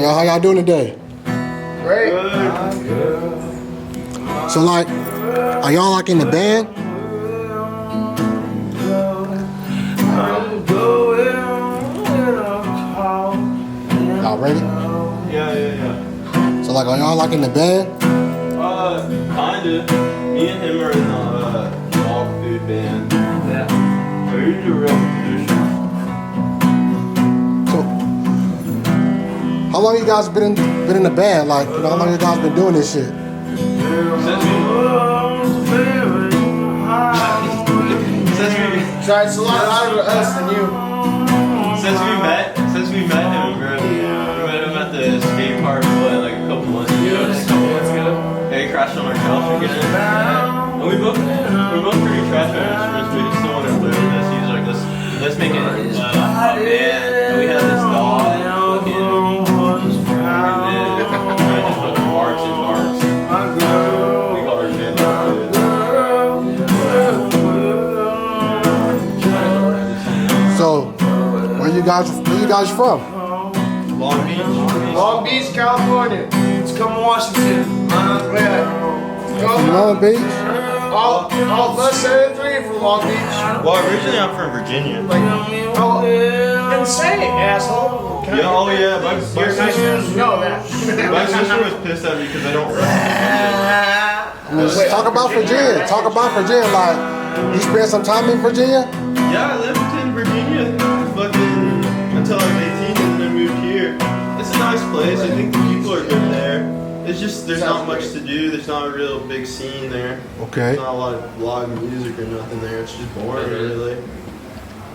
How y'all doing today? Great. So like, are y'all like in the band? Y'all ready? Yeah. So like, are y'all like in the band? Kinda. Me and him are in the dog food band. Yeah. We're usually a real musician. So, how long you guys been in the band? Like, you know, how long you guys been doing this shit? So it's a lot harder to us than you. Since we met him, bro. We met him at the skate park, like a couple months ago. Yeah, he crashed on our couch again. And we both pretty trash on instruments, but he still wanted to play with us. He was like, let's make it a band. And we had this dog, fucking, barks and barks. We called our band Dog. So, where you guys from? Long Beach. Long Beach, California. It's come Washington. From Long Beach? All of us three from Long Beach. Well, originally I'm from Virginia. Then say it, asshole. Yeah, oh yeah, my sister, know that. my sister was pissed at me because I don't Talk about Virginia. Talk about Virginia. Like, you spent some time in Virginia? Yeah, I lived in Virginia fucking until I was 18 and then moved here. It's a nice place. I think the people are good there. It's just there's not much to do. There's not a real big scene there. Okay. There's not a lot of music or nothing there. It's just boring, really.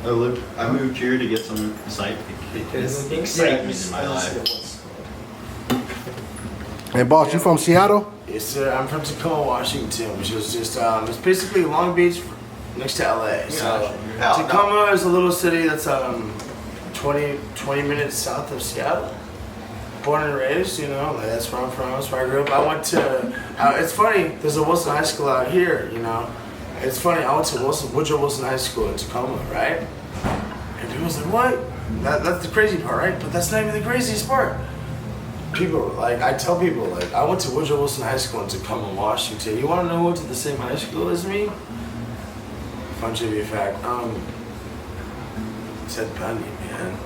I moved here to get some excitement in my life. Hey, boss, you from Seattle? Yes, sir. I'm from Tacoma, Washington, which is just it's basically Long Beach next to LA. So Tacoma is a little city that's 20 minutes south of Seattle. Born and raised, you know, like that's where I'm from. That's where I grew up. I went to. It's funny. There's a Wilson High School out here, you know. It's funny. I went to Woodrow Wilson High School in Tacoma, right? And people's like, "What? That's the crazy part, right?" But that's not even the craziest part. People, like, I tell people, like, I went to Woodrow Wilson High School in Tacoma, Washington. You want to know who went to the same high school as me? Fun trivia fact. Ted Bundy, man.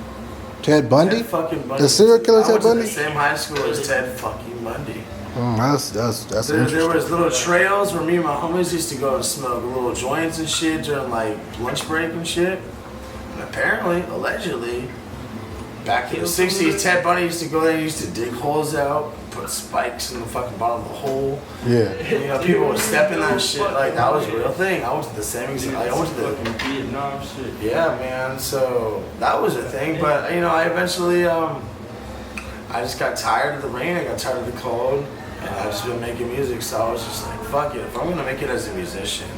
Ted Bundy? Ted fucking Bundy. The serial killer I Ted went to Bundy? the same high school as Ted fucking Bundy. That's There interesting. was little trails where me and my homies used to go and smoke little joints and shit during like lunch break and shit. And apparently, allegedly, back in the 60s, Ted Bundy used to go there and used to dig holes out, put spikes in the fucking bottom of the hole. Yeah. And, you know, people would step in that shit. Like, that was a real thing. I went to the same exact. I went to the Vietnam shit. Yeah, man. So that was a thing. But, you know, I eventually, I just got tired of the rain. I got tired of the cold. And I've just been making music. So I was just like, fuck it. If I'm going to make it as a musician,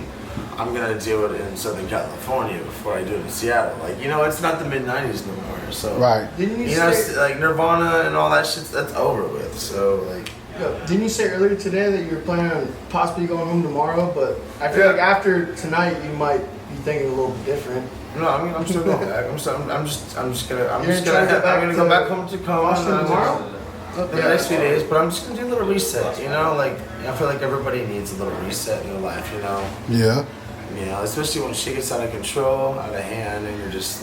I'm going to do it in Southern California before I do it in Seattle. Like, you know, it's not the mid-90s no more. So, Right. Didn't you you know, say, like Nirvana and all that shit, that's over with. So, like, didn't you say earlier today that you were planning on possibly going home tomorrow? But I feel like after tonight you might be thinking a little different. no, I mean, I'm still going back. I'm just gonna You're go back home to Tacoma Washington tomorrow? in the next few days, but I'm just gonna do a little reset, you know, like, I feel like everybody needs a little reset in their life, you know? Yeah. You know, especially when shit gets out of control, out of hand, and you're just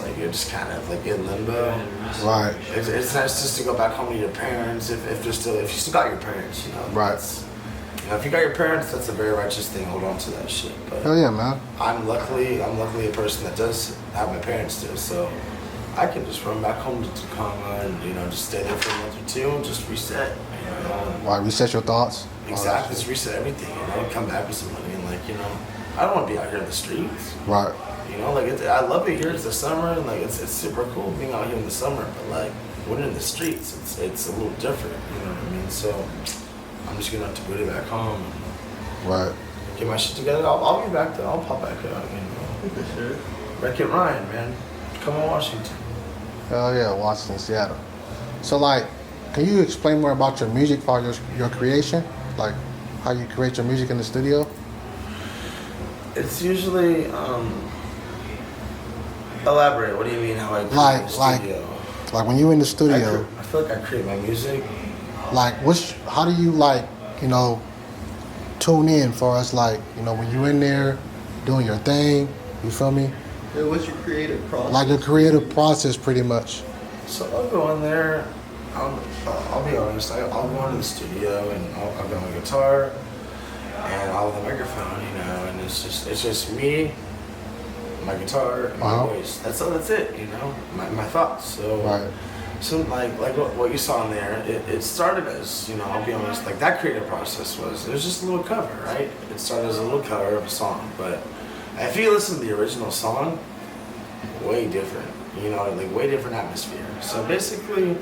kind of like in limbo. Right. It's nice just to go back home to your parents, if you still got your parents, you know? Right. You know, if you got your parents, that's a very righteous thing, hold on to that shit, but Hell yeah, man. I'm luckily a person that does have my parents still, so I can just run back home to Tacoma and, you know, just stay there for a month or two and just reset, you know? Why, reset your thoughts? Exactly, just reset everything, you know, and come back with some money and, like, you know, I don't want to be out here in the streets. Right. You know, like, I love it here. It's the summer, and like, it's super cool being out here in the summer. But like, when in the streets, it's a little different. You know what I mean? So, I'm just gonna have to boot it back home and Right. get my shit together. I'll be back there. I'll pop back out. You know, For sure. WreckitRyan, man. Come on, Washington. Hell yeah, Washington, Seattle. So like, can you explain more about your music for your creation? Like, how you create your music in the studio? It's usually elaborate. What do you mean? How I create in the studio? Like when you're in the studio, I feel like I create my music. like how do you like, tune in for us, like, when you're in there doing your thing, you feel me? Yeah, what's your creative process? Like the creative process pretty much. So I'll go in there, I'll be honest, I'll go into the studio and I'll get my guitar and I'll have the microphone, and it's just me, my guitar, and my voice. That's it, my thoughts. So, Right. So like what you saw in there, it started as, I'll be honest, like that creative process it was just a little cover, right? It started as a little cover of a song, but if you listen to the original song, way different, like way different atmosphere. So basically,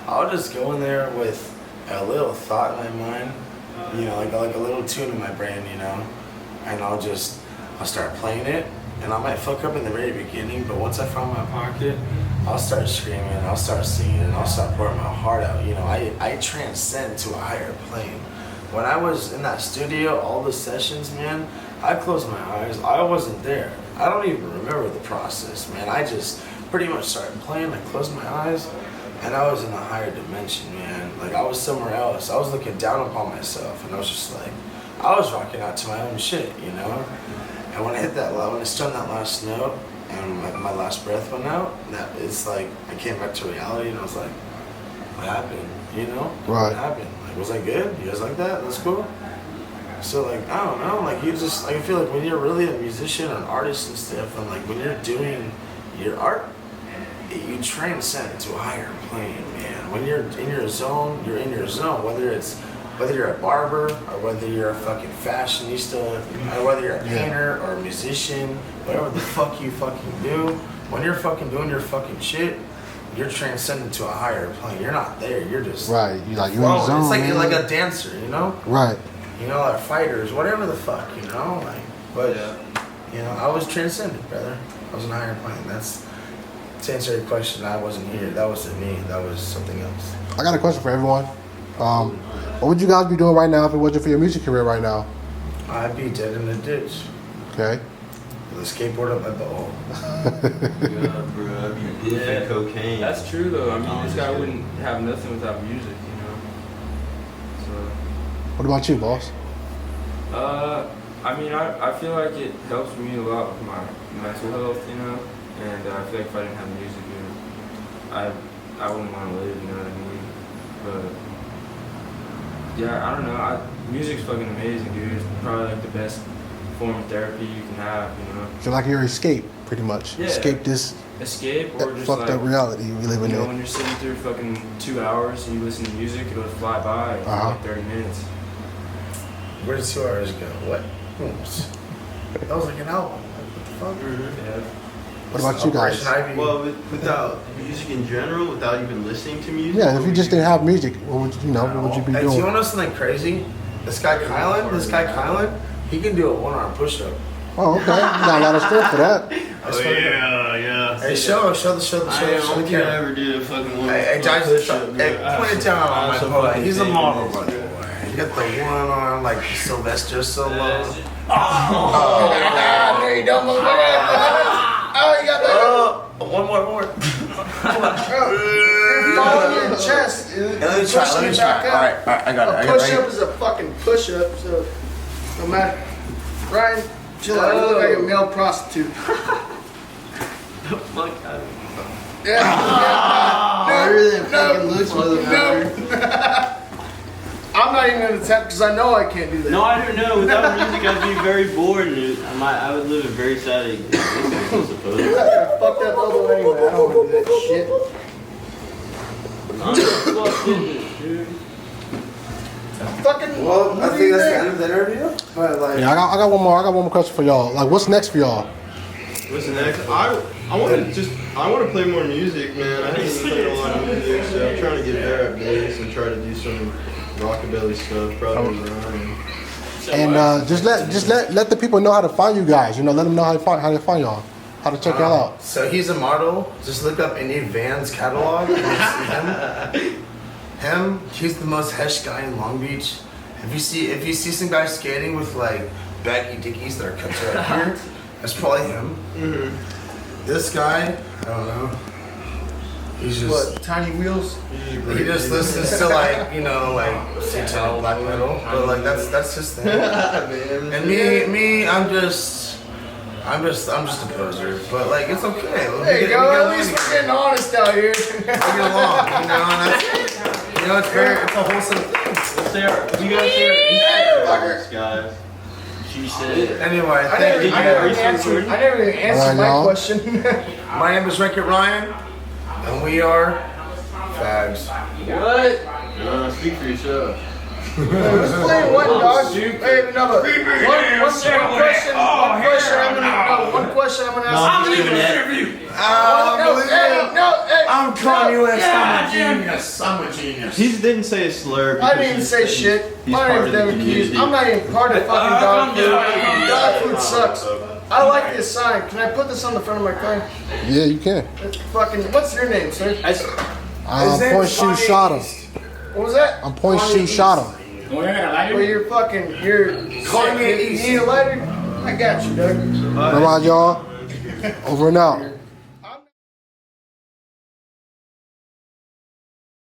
I'll just go in there with a little thought in my mind, like a little tune in my brain, and I'll start playing it, and I might fuck up in the very beginning, but once I find my pocket, I'll start screaming, I'll start singing, and I'll start pouring my heart out. I transcend to a higher plane. When I was in that studio, all the sessions, man, I closed my eyes. I wasn't there. I don't even remember the process, man. I just pretty much started playing. I closed my eyes, and I was in a higher dimension, man. Like, I was somewhere else. I was looking down upon myself, and I was just like, I was rocking out to my own shit, And when I hit when I strummed that last note, and my last breath went out, it's like I came back to reality, and I was like, what happened? Right. What happened? Like, was I good? You guys like that? That's cool. So like, I don't know, like I feel like when you're really a musician or an artist and stuff, and like when you're doing your art, you transcend to a higher plane, man. When you're in your zone, you're in your zone. Whether you're a barber or whether you're a fucking fashionista or whether you're a painter or a musician, whatever the fuck you fucking do, when you're fucking doing your fucking shit, you're transcending to a higher plane. You're not there. You're just Right. You're in the zone. It's like man. you're like a dancer, Right. Like fighters, whatever the fuck, But I was transcended, brother. I was in a higher plane. That's to answer your question. I wasn't here. That wasn't me. That was something else. I got a question for everyone. What would you guys be doing right now if it wasn't for your music career right now? I'd be dead in the ditch. Okay. With a skateboard up my butthole. Yeah, bro, I'd be goofing cocaine. That's true though. I mean, this guy wouldn't have nothing without music, So. What about you, boss? I mean, I feel like it helps me a lot with my mental health, and I feel like if I didn't have music, I wouldn't want to live, you know what I mean? But yeah, I don't know. Music's fucking amazing, dude. It's probably like the best form of therapy you can have, So like your escape, pretty much. Yeah. Escape this Escape or just fucked like up reality we live in. when you're sitting through fucking 2 hours and you listen to music, it'll fly by in like 30 minutes. Where did 2 hours go? What? That was like an album. What the fuck? Yeah. What about you guys? Well, without music in general, without even listening to music. Yeah, if you just didn't have music, what would you be Hey, do doing? you want to know something crazy? This guy Kylan, he can do a 1-arm push-up. Oh, okay. You got a lot of strength for that. Oh yeah. Hey, show the I don't camera. ever did a fucking one. Hey, guys, point it down on my boy. He's a model, by the way. You got the 1 arm like Sylvester Stallone. Oh, you don't move it. Oh, you got that. One more. Fall on your chest, dude. Let me try. All right, I got it. A push-up is a fucking push-up, so no matter. Ryan, chill out. You look like a male prostitute. Yeah. Really fucking looks motherfucker. I'm not even gonna attempt because I know I can't do that. No, I don't know. Without music, I'd be very bored. And I would live a very sad existence, I suppose. I fucked up elbow anyway. I don't want to do that shit. I'm just fucking this, dude. Fucking. Well, I think that's the end of the interview. But like, Yeah, I got one more. I got one more question for y'all. Like, what's next for y'all? What's next? I want to play more music, man. I didn't play a lot of music, so I'm trying to get better at bass and try to do some rockabilly stuff, probably Ryan. And just let the people know how to find you guys. Let them know how to find y'all, how to check y'all out. So he's a model. Just look up any Vans catalog and you'll see him. He's the most hesh guy in Long Beach. If you see some guys skating with like baggy dickies that are cut right here, that's probably him. Mm-hmm. This guy, I don't know. He's just What, tiny wheels? he just listens to like satanic black metal, but like that's his thing. And me, I'm just a poser, but like it's okay. There you go. At least we're getting honest out here. We get along, and that's it's a wholesome thing. Let's say you guys share Instagram, guys. She said. Anyway, I never even answered my y'all. question. my name is WreckitRyan, and we are fags. What? Speak for yourself. Who's playing what, dog? Hey, no, but one question I'm gonna ask. I'm leaving the interview. I'm communist. Yeah, I'm a genius. He didn't say a slur. I didn't even say shit. He's My part name's of the Devin Keys. community. I'm not even part of fucking dog food. Dog food sucks. I like this sign. Can I put this on the front of my car? Yeah, you can. It's fucking. What's your name, sir? Pointshootshotem. What was that? I'm Pointshootshotem. Well, you're fucking. You need a lighter? I got you, Doug. What about y'all? Over and out.